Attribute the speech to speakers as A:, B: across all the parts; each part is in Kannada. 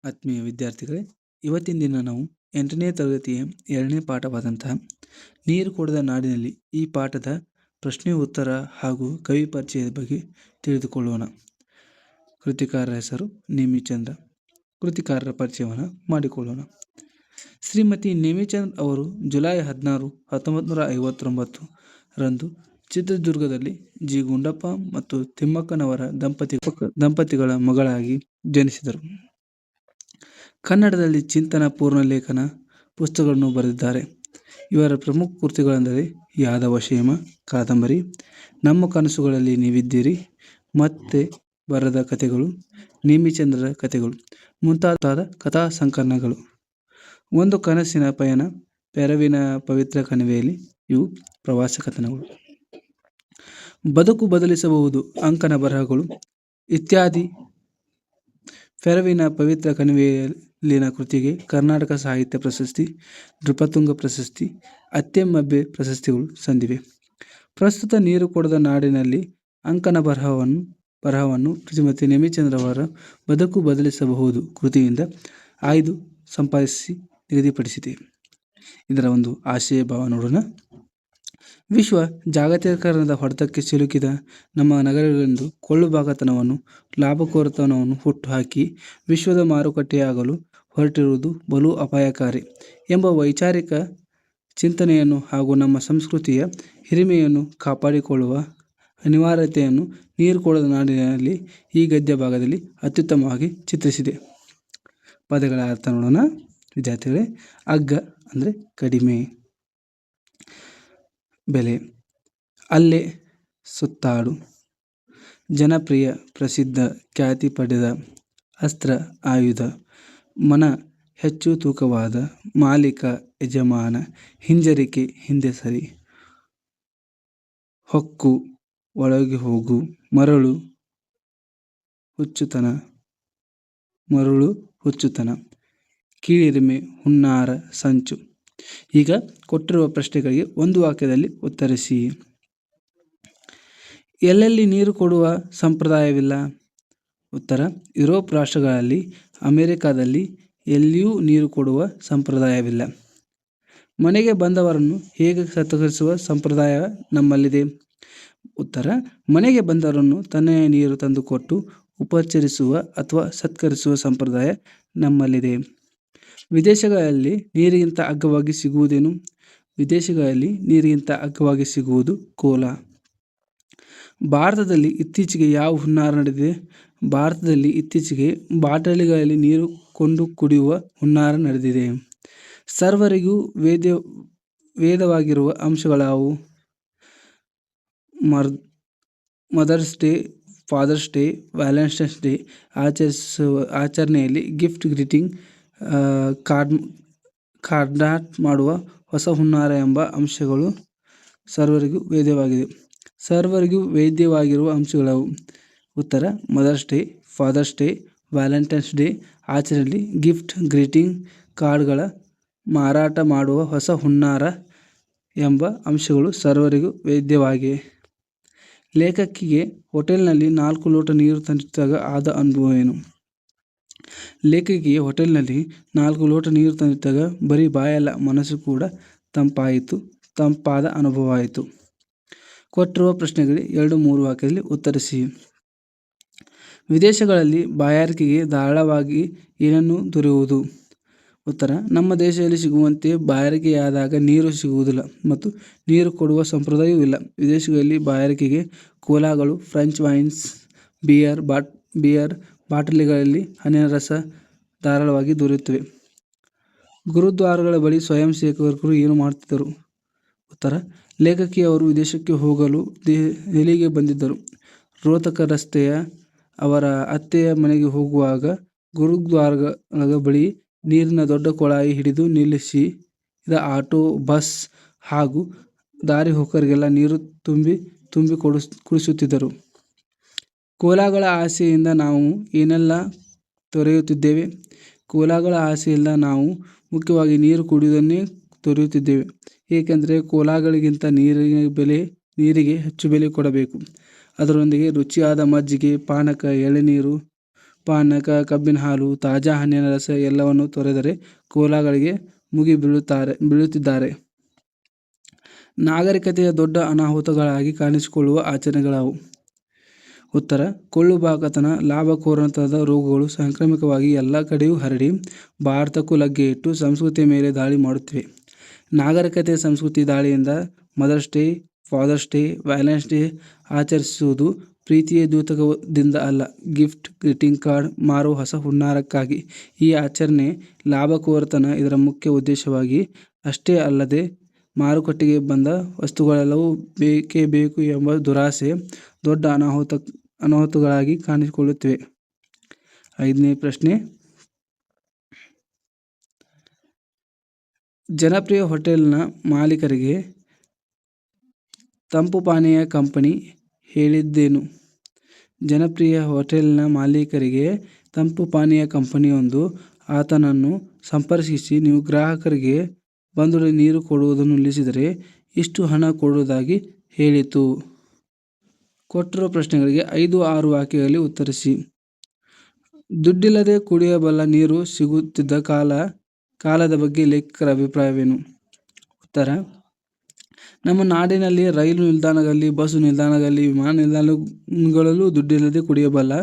A: ಆತ್ಮೀಯ ವಿದ್ಯಾರ್ಥಿಗಳೇ, ಇವತ್ತಿನ ದಿನ ನಾವು 8ನೇ ತರಗತಿಯ 2ನೇ ಪಾಠವಾದಂತಹ ನೀರು ಕೂಡದ ನಾಡಿನಲ್ಲಿ ಈ ಪಾಠದ ಪ್ರಶ್ನೆ ಉತ್ತರ ಹಾಗೂ ಕವಿ ಪರಿಚಯದ ಬಗ್ಗೆ ತಿಳಿದುಕೊಳ್ಳೋಣ. ಕೃತಿಕಾರರ ಹೆಸರು ನೇಮಿಚಂದ್ರ. ಕೃತಿಕಾರರ ಪರಿಚಯವನ್ನು ಮಾಡಿಕೊಳ್ಳೋಣ. ಶ್ರೀಮತಿ ನೇಮಿಚಂದ್ರ ಅವರು ಜುಲೈ 16, 1959 ರಂದು ಚಿತ್ರದುರ್ಗದಲ್ಲಿ ಜಿ. ಗುಂಡಪ್ಪ ಮತ್ತು ತಿಮ್ಮಕ್ಕನವರ ದಂಪತಿಗಳ ಮಗಳಾಗಿ ಜನಿಸಿದರು. ಕನ್ನಡದಲ್ಲಿ ಚಿಂತನ ಪೂರ್ಣಲೇಖನ ಪುಸ್ತಕಗಳನ್ನು ಬರೆದಿದ್ದಾರೆ. ಇವರ ಪ್ರಮುಖ ಕೃತಿಗಳೆಂದರೆ ಯಾದವಶೇಮ ಕಾದಂಬರಿ, ನಮ್ಮ ಕನಸುಗಳಲ್ಲಿ ನೀವಿದ್ದೀರಿ, ಮತ್ತೆ ಬರದ ಕಥೆಗಳು, ನೇಮಿಚಂದ್ರರ ಕಥೆಗಳು ಮುಂತಾದ ಕಥಾ ಸಂಕಲನಗಳು. ಒಂದು ಕನಸಿನ ಪಯಣ, ಪೆರವಿನ ಪವಿತ್ರ ಕಣಿವೆಯಲ್ಲಿ ಇವು ಪ್ರವಾಸ ಕಥನಗಳು. ಬದುಕು ಬದಲಿಸಬಹುದು ಅಂಕನ ಬರಹಗಳು ಇತ್ಯಾದಿ. ಪೆರವಿನ ಪವಿತ್ರ ಕಣಿವೆಯಲ್ಲಿನ ಕೃತಿಗೆ ಕರ್ನಾಟಕ ಸಾಹಿತ್ಯ ಪ್ರಶಸ್ತಿ, ನೃಪತುಂಗ ಪ್ರಶಸ್ತಿ, ಅತ್ತೆಮಬ್ಬೆ ಪ್ರಶಸ್ತಿಗಳು ಸಂದಿವೆ. ಪ್ರಸ್ತುತ ನೀರು ಕೂಡದ ನಾಡಿನಲ್ಲಿ ಅಂಕನ ಬರಹವನ್ನು ಶ್ರೀಮತಿ ನೇಮಿಚಂದ್ರ ಅವರ ಬದುಕು ಬದಲಿಸಬಹುದು ಕೃತಿಯಿಂದ ಆಯ್ದು ಸಂಪಾದಿಸಿ ನಿಗದಿಪಡಿಸಿದೆ. ಇದರ ಒಂದು ಆಶಯ ಭಾವ ನೋಡೋಣ. ವಿಶ್ವ ಜಾಗತೀಕರಣದ ಹೊಡೆತಕ್ಕೆ ಸಿಲುಕಿದ ನಮ್ಮ ನಗರಗಳಿಂದ ಕೊಳ್ಳುಬಾಕತನವನ್ನು, ಲಾಭಕೋರತನವನ್ನು ಹುಟ್ಟುಹಾಕಿ ವಿಶ್ವದ ಮಾರುಕಟ್ಟೆಯಾಗಲು ಹೊರಟಿರುವುದು ಬಲು ಅಪಾಯಕಾರಿ ಎಂಬ ವೈಚಾರಿಕ ಚಿಂತನೆಯನ್ನು ಹಾಗೂ ನಮ್ಮ ಸಂಸ್ಕೃತಿಯ ಹಿರಿಮೆಯನ್ನು ಕಾಪಾಡಿಕೊಳ್ಳುವ ಅನಿವಾರ್ಯತೆಯನ್ನು ನೀರು ಕೂಡದ ನಾಡಿನಲ್ಲಿ ಈ ಗದ್ಯ ಭಾಗದಲ್ಲಿ ಅತ್ಯುತ್ತಮವಾಗಿ ಚಿತ್ರಿಸಿದೆ. ಪದಗಳ ಅರ್ಥ ನೋಡೋಣ ವಿದ್ಯಾರ್ಥಿಗಳೇ. ಅಗ್ಗ ಅಂದರೆ ಕಡಿಮೆ, ಬೆಲೆ, ಅಲ್ಲೇ ಸುತ್ತಾಡು, ಜನಪ್ರಿಯ ಪ್ರಸಿದ್ಧ ಖ್ಯಾತಿ ಪಡೆದ, ಅಸ್ತ್ರ ಆಯುಧ, ಮನ ಹೆಚ್ಚು ತೂಕವಾದ, ಮಾಲೀಕ ಯಜಮಾನ, ಹಿಂಜರಿಕೆ ಹಿಂದೆ ಸರಿ, ಹೊಕ್ಕು ಒಳಗೆ ಹೋಗು, ಮರಳು ಹುಚ್ಚುತನ, ಕೀಳಿರಿಮೆ, ಹುನ್ನಾರ, ಸಂಚು. ಈಗ ಕೊಟ್ಟಿರುವ ಪ್ರಶ್ನೆಗಳಿಗೆ ಒಂದು ವಾಕ್ಯದಲ್ಲಿ ಉತ್ತರಿಸಿ. ಎಲ್ಲೆಲ್ಲಿ ನೀರು ಕೊಡುವ ಸಂಪ್ರದಾಯವಿಲ್ಲ? ಉತ್ತರ: ಯುರೋಪ್ ರಾಷ್ಟ್ರಗಳಲ್ಲಿ, ಅಮೆರಿಕಾದಲ್ಲಿ ಎಲ್ಲಿಯೂ ನೀರು ಕೊಡುವ ಸಂಪ್ರದಾಯವಿಲ್ಲ. ಮನೆಗೆ ಬಂದವರನ್ನು ಹೇಗೆ ಸತ್ಕರಿಸುವ ಸಂಪ್ರದಾಯ ನಮ್ಮಲ್ಲಿದೆ? ಉತ್ತರ: ಮನೆಗೆ ಬಂದವರನ್ನು ತಣ್ಣನೆಯ ನೀರು ತಂದುಕೊಟ್ಟು ಉಪಚರಿಸುವ ಅಥವಾ ಸತ್ಕರಿಸುವ ಸಂಪ್ರದಾಯ ನಮ್ಮಲ್ಲಿದೆ. ವಿದೇಶಗಳಲ್ಲಿ ನೀರಿಗಿಂತ ಅಗ್ಗವಾಗಿ ಸಿಗುವುದೇನು? ವಿದೇಶಗಳಲ್ಲಿ ನೀರಿಗಿಂತ ಅಗ್ಗವಾಗಿ ಸಿಗುವುದು ಕೋಲ. ಭಾರತದಲ್ಲಿ ಇತ್ತೀಚೆಗೆ ಯಾವ ಹುನ್ನಾರ ನಡೆದಿದೆ? ಭಾರತದಲ್ಲಿ ಇತ್ತೀಚೆಗೆ ಬಾಟಲಿಗಳಲ್ಲಿ ನೀರು ಕೊಂಡು ಕುಡಿಯುವ ಹುನ್ನಾರ ನಡೆದಿದೆ. ಸರ್ವರಿಗೂ ವೇದವಾಗಿರುವ ಅಂಶಗಳಾವು? Mother's day, fathers day, Valentine's day ಆಚರಣೆಯಲ್ಲಿ ಗಿಫ್ಟ್ ಗ್ರೀಟಿಂಗ್ ಕಾರ್ಡ್ನಾಟ್ ಮಾಡುವ ಹೊಸ ಹುನ್ನಾರ ಎಂಬ ಅಂಶಗಳು ಸರ್ವರಿಗೂ ವೇದ್ಯವಾಗಿದೆ. ಸರ್ವರಿಗೂ ವೇದ್ಯವಾಗಿರುವ ಅಂಶಗಳಾವು? ಉತ್ತರ: mother's day, fathers day, Valentine's day ಆಚರಣೆಯಲ್ಲಿ ಗಿಫ್ಟ್ ಗ್ರೀಟಿಂಗ್ ಕಾರ್ಡ್ಗಳ ಮಾರಾಟ ಮಾಡುವ ಹೊಸ ಹುನ್ನಾರ ಎಂಬ ಅಂಶಗಳು ಸರ್ವರಿಗೂ ವೇದ್ಯವಾಗಿವೆ. ಲೇಖಕಿಗೆ ಹೋಟೆಲ್ನಲ್ಲಿ 4 ಲೋಟ ನೀರು ತಂದಿಟ್ಟಾಗ ಆದ ಅನುಭವವೇನು? ಲೇಖಕಿಗೆ ಹೋಟೆಲ್ನಲ್ಲಿ 4 ಲೋಟ ನೀರು ತಂದಿಟ್ಟಾಗ ಬರೀ ಬಾಯಲ್ಲ, ಮನಸ್ಸು ಕೂಡ ತಂಪಾದ ಅನುಭವವಾಯಿತು. ಕೊಟ್ಟಿರುವ ಪ್ರಶ್ನೆಗಳಿಗೆ 2-3 ವಾಕ್ಯದಲ್ಲಿ ಉತ್ತರಿಸಿ. ವಿದೇಶಗಳಲ್ಲಿ ಬಾಯಾರಿಕೆಗೆ ಧಾರಾಳವಾಗಿ ಏನನ್ನು ದೊರೆಯುವುದು? ಉತ್ತರ: ನಮ್ಮ ದೇಶದಲ್ಲಿ ಸಿಗುವಂತೆ ಬಾಯಾರಿಕೆಯಾದಾಗ ನೀರು ಸಿಗುವುದಿಲ್ಲ ಮತ್ತು ನೀರು ಕೊಡುವ ಸಂಪ್ರದಾಯವೂ ಇಲ್ಲ. ವಿದೇಶಗಳಲ್ಲಿ ಬಾಯಾರಿಕೆಗೆ ಕೋಲಾಗಳು, ಫ್ರೆಂಚ್ ವೈನ್ಸ್, ಬಿಯರ್ ಬಾಟಲಿಗಳಲ್ಲಿ ಹಣ್ಣಿನ ರಸ ಧಾರಾಳವಾಗಿ ದೊರೆಯುತ್ತವೆ. ಗುರುದ್ವಾರಗಳ ಬಳಿ ಸ್ವಯಂ ಸೇವಕರು ಏನು ಮಾಡುತ್ತಿದ್ದರು? ಉತ್ತರ: ಲೇಖಕಿಯವರು ವಿದೇಶಕ್ಕೆ ಹೋಗಲು ದೆಹಲಿಗೆ ಬಂದಿದ್ದರು. ರೋಹ್ತಕ್ ರಸ್ತೆಯ ಅವರ ಅತ್ತೆಯ ಮನೆಗೆ ಹೋಗುವಾಗ ಗುರುದ್ವಾರದ ಬಳಿ ನೀರಿನ ದೊಡ್ಡ ಕೊಳಾಯಿ ಹಿಡಿದು ನಿಲ್ಲಿಸಿದ ಆಟೋ, ಬಸ್ ಹಾಗೂ ದಾರಿಹೋಕರಿಗೆಲ್ಲ ನೀರು ತುಂಬಿ ಕುಡಿಸುತ್ತಿದ್ದರು. ಕೋಲಾಗಳ ಆಸೆಯಿಂದ ನಾವು ಏನೆಲ್ಲ ತೊರೆಯುತ್ತಿದ್ದೇವೆ? ಕೋಲಾಗಳ ಆಸೆಯಿಂದ ನಾವು ಮುಖ್ಯವಾಗಿ ನೀರು ಕುಡಿಯುವುದನ್ನೇ ತೊರೆಯುತ್ತಿದ್ದೇವೆ. ಏಕೆಂದರೆ ಕೋಲಾಗಳಿಗಿಂತ ನೀರಿಗೆ ಹೆಚ್ಚು ಬೆಲೆ ಕೊಡಬೇಕು. ಅದರೊಂದಿಗೆ ರುಚಿಯಾದ ಮಜ್ಜಿಗೆ, ಪಾನಕ, ಎಳೆನೀರು ಪಾನಕ, ಕಬ್ಬಿನ ಹಾಲು, ತಾಜಾ ಹಣ್ಣಿನ ರಸ ಎಲ್ಲವನ್ನು ತೊರೆದರೆ ಕೋಲಾಗಳಿಗೆ ಬೀಳುತ್ತಿದ್ದಾರೆ. ನಾಗರಿಕತೆಯ ದೊಡ್ಡ ಅನಾಹುತಗಳಾಗಿ ಕಾಣಿಸಿಕೊಳ್ಳುವ ಆಚರಣೆಗಳಾವು? ಉತ್ತರ: ಕೊಳ್ಳುಬಾಕತನ, ಲಾಭಕೋರತನದ ರೋಗಗಳು ಸಾಂಕ್ರಾಮಿಕವಾಗಿ ಎಲ್ಲ ಕಡೆಯೂ ಹರಡಿ ಭಾರತಕ್ಕೂ ಲಗ್ಗೆ ಇಟ್ಟು ಸಂಸ್ಕೃತಿಯ ಮೇಲೆ ದಾಳಿ ಮಾಡುತ್ತಿವೆ. ನಾಗರಿಕತೆಯ ಸಂಸ್ಕೃತಿ ದಾಳಿಯಿಂದ mother's day, fathers day, Valentine's day ಆಚರಿಸುವುದು ಪ್ರೀತಿಯ ದ್ಯೋತಕದಿಂದ ಅಲ್ಲ, ಗಿಫ್ಟ್, ಗ್ರೀಟಿಂಗ್ ಕಾರ್ಡ್ ಮಾರುವ ಹೊಸ ಹುನ್ನಾರಕ್ಕಾಗಿ. ಈ ಆಚರಣೆ ಲಾಭಕೋರತನ ಇದರ ಮುಖ್ಯ ಉದ್ದೇಶವಾಗಿ ಅಷ್ಟೇ ಅಲ್ಲದೆ ಮಾರುಕಟ್ಟೆಗೆ ಬಂದ ವಸ್ತುಗಳೆಲ್ಲವೂ ಬೇಕೇ ಬೇಕು ಎಂಬ ದುರಾಸೆ ದೊಡ್ಡ ಅನಾಹುತಗಳಾಗಿ ಕಾಣಿಸಿಕೊಳ್ಳುತ್ತಿವೆ. 5ನೇ ಪ್ರಶ್ನೆ. ಜನಪ್ರಿಯ ಹೋಟೆಲ್ನ ಮಾಲೀಕರಿಗೆ ತಂಪು ಪಾನೀಯ ಕಂಪನಿ ಹೇಳಿದ್ದೇನು? ಜನಪ್ರಿಯ ಹೋಟೆಲ್ನ ಮಾಲೀಕರಿಗೆ ತಂಪು ಪಾನೀಯ ಕಂಪನಿಯೊಂದು ಆತನನ್ನು ಸಂಪರ್ಕಿಸಿ, ನೀವು ಗ್ರಾಹಕರಿಗೆ ಬಂದು ನೀರು ಕೊಡುವುದನ್ನು ನಿಲ್ಲಿಸಿದರೆ ಇಷ್ಟು ಹಣ ಕೊಡುವುದಾಗಿ ಹೇಳಿತು. ಕೊಟ್ಟಿರುವ ಪ್ರಶ್ನೆಗಳಿಗೆ 5-6 ವಾಕ್ಯಗಳಲ್ಲಿ ಉತ್ತರಿಸಿ. ದುಡ್ಡಿಲ್ಲದೆ ಕುಡಿಯಬಲ್ಲ ನೀರು ಸಿಗುತ್ತಿದ್ದ ಕಾಲದ ಬಗ್ಗೆ ಲೇಖಕರ ಅಭಿಪ್ರಾಯವೇನು? ಉತ್ತರ: ನಮ್ಮ ನಾಡಿನಲ್ಲಿ ರೈಲು ನಿಲ್ದಾಣಗಳಲ್ಲಿ, ಬಸ್ಸು ನಿಲ್ದಾಣಗಳಲ್ಲಿ, ವಿಮಾನ ನಿಲ್ದಾಣಗಳಲ್ಲೂ ದುಡ್ಡಿಲ್ಲದೆ ಕುಡಿಯಬಲ್ಲ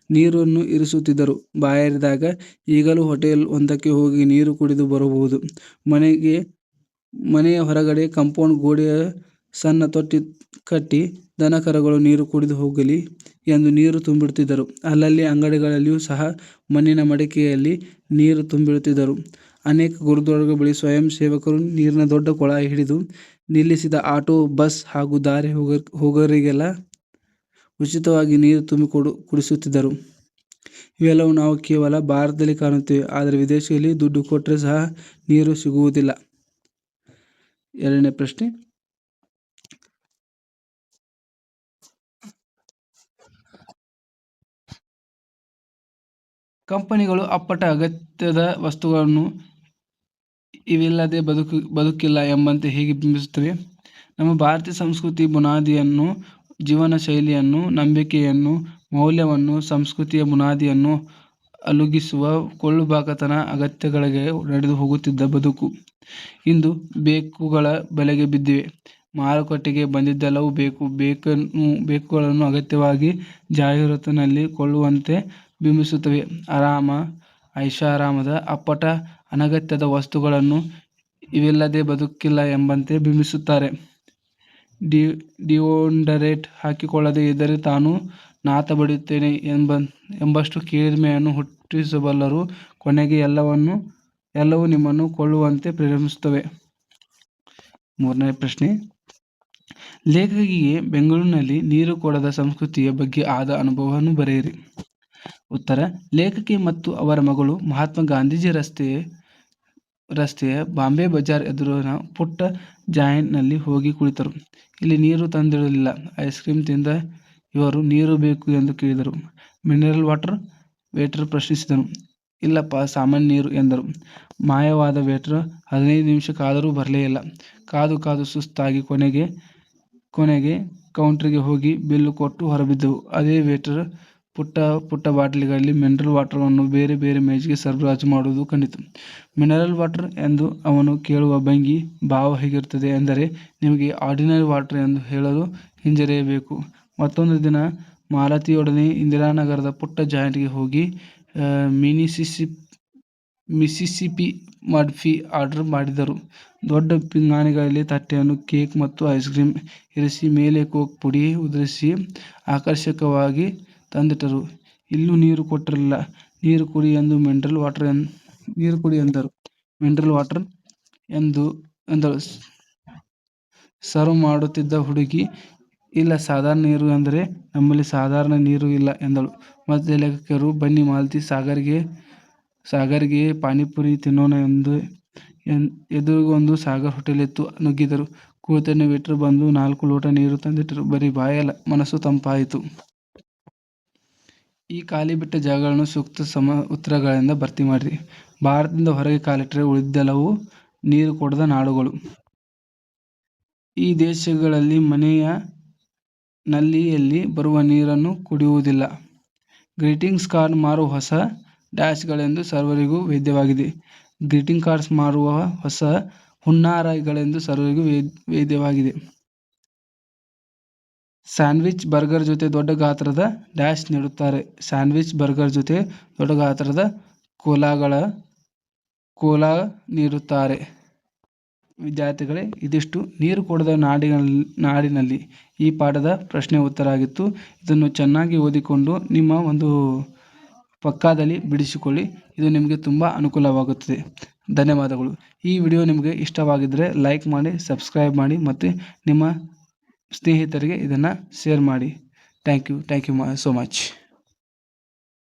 A: ನೀರನ್ನು ಇರಿಸುತ್ತಿದ್ದರು. ಬಾಯಾರಿದಾಗ ಈಗಲೂ ಹೋಟೆಲ್ ಒಂದಕ್ಕೆ ಹೋಗಿ ನೀರು ಕುಡಿದು ಬರಬಹುದು. ಮನೆಯ ಹೊರಗಡೆ ಕಾಂಪೌಂಡ್ ಗೋಡೆಯ ಸಣ್ಣ ತೊಟ್ಟಿ ಕಟ್ಟಿ ದನಕರುಗಳು ನೀರು ಕುಡಿದು ಹೋಗಲಿ ಎಂದು ನೀರು ತುಂಬಿಡುತ್ತಿದ್ದರು. ಅಲ್ಲಲ್ಲಿ ಅಂಗಡಿಗಳಲ್ಲಿಯೂ ಸಹ ಮಣ್ಣಿನ ಮಡಕೆಯಲ್ಲಿ ನೀರು ತುಂಬಿಡುತ್ತಿದ್ದರು. ಅನೇಕ ಗುರುದ್ವಾರಗಳ ಬಳಿ ಸ್ವಯಂ ಸೇವಕರು ನೀರಿನ ದೊಡ್ಡ ಕೊಳಾಯಿ ಹಿಡಿದು ನಿಲ್ಲಿಸಿದ ಆಟೋ, ಬಸ್ ಹಾಗೂ ದಾರಿ ಹೋಗೋರಿಗೆಲ್ಲ ಉಚಿತವಾಗಿ ನೀರು ತುಂಬಿ ಕುಡಿಸುತ್ತಿದ್ದರು. ಇವೆಲ್ಲವೂ ನಾವು ಕೇವಲ ಭಾರತದಲ್ಲಿ ಕಾಣುತ್ತೇವೆ. ಆದರೆ ವಿದೇಶದಲ್ಲಿ ದುಡ್ಡು ಕೊಟ್ಟರೆ ಸಹ ನೀರು ಸಿಗುವುದಿಲ್ಲ. 2ನೇ ಪ್ರಶ್ನೆ. ಕಂಪನಿಗಳು ಅಪ್ಪಟ ಅಗತ್ಯದ ವಸ್ತುಗಳನ್ನು ಇವಿಲ್ಲದೆ ಬದುಕಿಲ್ಲ ಎಂಬಂತೆ ಹೇಗೆ ಬಿಂಬಿಸುತ್ತವೆ? ನಮ್ಮ ಭಾರತೀಯ ಸಂಸ್ಕೃತಿ ಬುನಾದಿಯನ್ನು, ಜೀವನ ಶೈಲಿಯನ್ನು, ನಂಬಿಕೆಯನ್ನು, ಮೌಲ್ಯವನ್ನು, ಸಂಸ್ಕೃತಿಯ ಬುನಾದಿಯನ್ನು ಅಲುಗಿಸುವ ಕೊಳ್ಳುಬಾಕತನ ಅಗತ್ಯಗಳಿಗೆ ನಡೆದು ಹೋಗುತ್ತಿದ್ದ ಬದುಕು ಇಂದು ಬೇಕುಗಳ ಬಲೆಗೆ ಬಿದ್ದಿವೆ. ಮಾರುಕಟ್ಟೆಗೆ ಬಂದಿದ್ದೆಲ್ಲವೂ ಬೇಕುಗಳನ್ನು ಅಗತ್ಯವಾಗಿ ಜಾಹೀರಾತಿನಲ್ಲಿ ಕೊಳ್ಳುವಂತೆ ಬಿಂಬಿಸುತ್ತವೆ. ಆರಾಮ, ಐಷಾರಾಮದ, ಅಪ್ಪಟ, ಅನಗತ್ಯದ ವಸ್ತುಗಳನ್ನು ಇವಿಲ್ಲದೆ ಬದುಕಿಲ್ಲ ಎಂಬಂತೆ ಬಿಂಬಿಸುತ್ತಾರೆ. ಡಿಯೋಡರೆಂಟ್ ಹಾಕಿಕೊಳ್ಳದೆ ಇದ್ದರೆ ತಾನು ನಾತ ಬಡಿಯುತ್ತೇನೆ ಎಂಬಷ್ಟು ಕೀಳ್ರಿಮೆಯನ್ನು ಹುಟ್ಟಿಸಬಲ್ಲರು. ಕೊನೆಗೆ ಎಲ್ಲವೂ ನಿಮ್ಮನ್ನು ಕೊಳ್ಳುವಂತೆ ಪ್ರೇರೇಪಿಸುತ್ತವೆ. 3ನೇ ಪ್ರಶ್ನೆ. ಲೇಖಕಿಗೆ ಬೆಂಗಳೂರಿನಲ್ಲಿ ನೀರು ಕೊಡದ ಸಂಸ್ಕೃತಿಯ ಬಗ್ಗೆ ಆದ ಅನುಭವವನ್ನು ಬರೆಯಿರಿ. ಉತ್ತರ: ಲೇಖಕಿ ಮತ್ತು ಅವರ ಮಗಳು ಮಹಾತ್ಮ ಗಾಂಧೀಜಿ ರಸ್ತೆಯ ಬಾಂಬೆ ಬಜಾರ್ ಎದುರಿನ ಪುಟ್ಟ ಜಾಯಿಂಟ್ನಲ್ಲಿ ಹೋಗಿ ಕುಳಿತರು. ಇಲ್ಲಿ ನೀರು ತಂದಿಡಲಿಲ್ಲ. ಐಸ್ ಕ್ರೀಮ್ ತಿಂದ ಇವರು ನೀರು ಬೇಕು ಎಂದು ಕೇಳಿದರು. Mineral water? ವೇಟರ್ ಪ್ರಶ್ನಿಸಿದನು. ಇಲ್ಲಪ್ಪ, ಸಾಮಾನ್ಯ ನೀರು ಎಂದರು. ಮಾಯವಾದ ವೇಟರ್ 15 ನಿಮಿಷ ಕಾದರೂ ಬರಲೇ ಇಲ್ಲ. ಕಾದು ಸುಸ್ತಾಗಿ ಕೊನೆಗೆ ಕೌಂಟರಿಗೆ ಹೋಗಿ ಬಿಲ್ಲು ಕೊಟ್ಟು ಹೊರಬಿದ್ದೆವು. ಅದೇ ವೇಟರ್ ಪುಟ್ಟ ಬಾಟಲಿಗಳಲ್ಲಿ ಮಿನರಲ್ ವಾಟರನ್ನು ಬೇರೆ ಬೇರೆ ಮೇಜಿಗೆ ಸರಬರಾಜು ಮಾಡುವುದು ಕಂಡಿತು. ಮಿನರಲ್ ವಾಟರ್ ಎಂದು ಅವನು ಕೇಳುವ ಭಂಗಿ, ಭಾವ ಹೇಗಿರುತ್ತದೆ ಎಂದರೆ ನಿಮಗೆ ಆರ್ಡಿನರಿ ವಾಟರ್ ಎಂದು ಹೇಳಲು ಹಿಂಜರಿಯಬೇಕು. ಮತ್ತೊಂದು ದಿನ ಮಾಲತಿಯೊಡನೆ ಇಂದಿರಾನಗರದ ಪುಟ್ಟ ಜಾಯಿಂಟ್ಗೆ ಹೋಗಿ ಮಿಸಿಸಿಪಿ ಮಡ್ಫಿ ಆರ್ಡರ್ ಮಾಡಿದರು. ದೊಡ್ಡ ಪಿಂಗಾಣಿಗಳಲ್ಲಿ ತಟ್ಟೆಯನ್ನು ಕೇಕ್ ಮತ್ತು ಐಸ್ ಕ್ರೀಮ್ ಇರಿಸಿ ಮೇಲೆ ಕೋಕ್ ಪುಡಿ ಉದುರಿಸಿ ಆಕರ್ಷಕವಾಗಿ ತಂದಿಟ್ಟರು. ಇಲ್ಲೂ ನೀರು ಕೊಟ್ಟಿರಲಿಲ್ಲ. ನೀರು ಕುಡಿ ಎಂದು ಮಿನರಲ್ ವಾಟರ್ ಎಂದಳು. ಸರ್ವ್ ಮಾಡುತ್ತಿದ್ದ ಹುಡುಗಿ, ಇಲ್ಲ, ಸಾಧಾರಣ ನೀರು ಎಂದರೆ ನಮ್ಮಲ್ಲಿ ಸಾಧಾರಣ ನೀರು ಇಲ್ಲ ಎಂದಳು. ಮತ್ತೆ ಲೇಖಕರು, ಬನ್ನಿ ಮಾಲತಿ, ಸಾಗರ್ಗೆ ಪಾನಿಪುರಿ ತಿನ್ನೋಣ ಎಂದು ಎದುರಿಗೊಂದು ಸಾಗರ್ ಹೋಟೆಲ್ ಇತ್ತು. ನುಗ್ಗಿದರು. ಕುಳಿತೊಡನೆ ವೇಟರ್ ಬಂದು 4 ಲೋಟ ನೀರು ತಂದಿಟ್ಟರು. ಬರೀ ಬಾಯಲ್ಲ, ಮನಸ್ಸು ತಂಪಾಯಿತು. ಈ ಖಾಲಿ ಬಿಟ್ಟ ಜಾಗಗಳನ್ನು ಸೂಕ್ತ ಉತ್ತರಗಳಿಂದ ಭರ್ತಿ ಮಾಡಿರಿ. ಭಾರತದಿಂದ ಹೊರಗೆ ಕಾಲಿಟ್ಟರೆ ಉಳಿದೆಲ್ಲವೂ ನೀರು ಕೊಡದ ನಾಡುಗಳು. ಈ ದೇಶಗಳಲ್ಲಿ ಮನೆಯ ನಲ್ಲಿಯಲ್ಲಿ ಬರುವ ನೀರನ್ನು ಕುಡಿಯುವುದಿಲ್ಲ. ಗ್ರೀಟಿಂಗ್ಸ್ ಕಾರ್ಡ್ ಮಾರುವ ಹೊಸ ಡ್ಯಾಶ್ಗಳೆಂದು ಸರ್ವರಿಗೂ ವೇದ್ಯವಾಗಿದೆ. ಗ್ರೀಟಿಂಗ್ ಕಾರ್ಡ್ಸ್ ಮಾರುವ ಹೊಸ ಹುನ್ನಾರಗಳೆಂದು ಸರ್ವರಿಗೂ ವೇದ್ಯವಾಗಿದೆ. ಸ್ಯಾಂಡ್ವಿಚ್ ಬರ್ಗರ್ ಜೊತೆ ದೊಡ್ಡ ಗಾತ್ರದ ಡ್ಯಾಶ್ ನೀಡುತ್ತಾರೆ. ಸ್ಯಾಂಡ್ವಿಚ್ ಬರ್ಗರ್ ಜೊತೆ ದೊಡ್ಡ ಗಾತ್ರದ ಕೋಲಾ ನೀಡುತ್ತಾರೆ. ವಿದ್ಯಾರ್ಥಿಗಳೇ, ಇದಿಷ್ಟು ನೀರು ಕೊಡದ ನಾಡಿನಲ್ಲಿ ಈ ಪಾಠದ ಪ್ರಶ್ನೆ ಉತ್ತರ ಆಗಿತ್ತು. ಇದನ್ನು ಚೆನ್ನಾಗಿ ಓದಿಕೊಂಡು ನಿಮ್ಮ ಒಂದು ಪಕ್ಕದಲ್ಲಿ ಬಿಡಿಸಿಕೊಳ್ಳಿ. ಇದು ನಿಮಗೆ ತುಂಬ ಅನುಕೂಲವಾಗುತ್ತದೆ. ಧನ್ಯವಾದಗಳು. ಈ ವಿಡಿಯೋ ನಿಮಗೆ ಇಷ್ಟವಾಗಿದ್ದರೆ ಲೈಕ್ ಮಾಡಿ, ಸಬ್ಸ್ಕ್ರೈಬ್ ಮಾಡಿ ಮತ್ತು ನಿಮ್ಮ ಸ್ನೇಹಿತರಿಗೆ ಇದನ್ನು ಶೇರ್ ಮಾಡಿ. Thank you so much.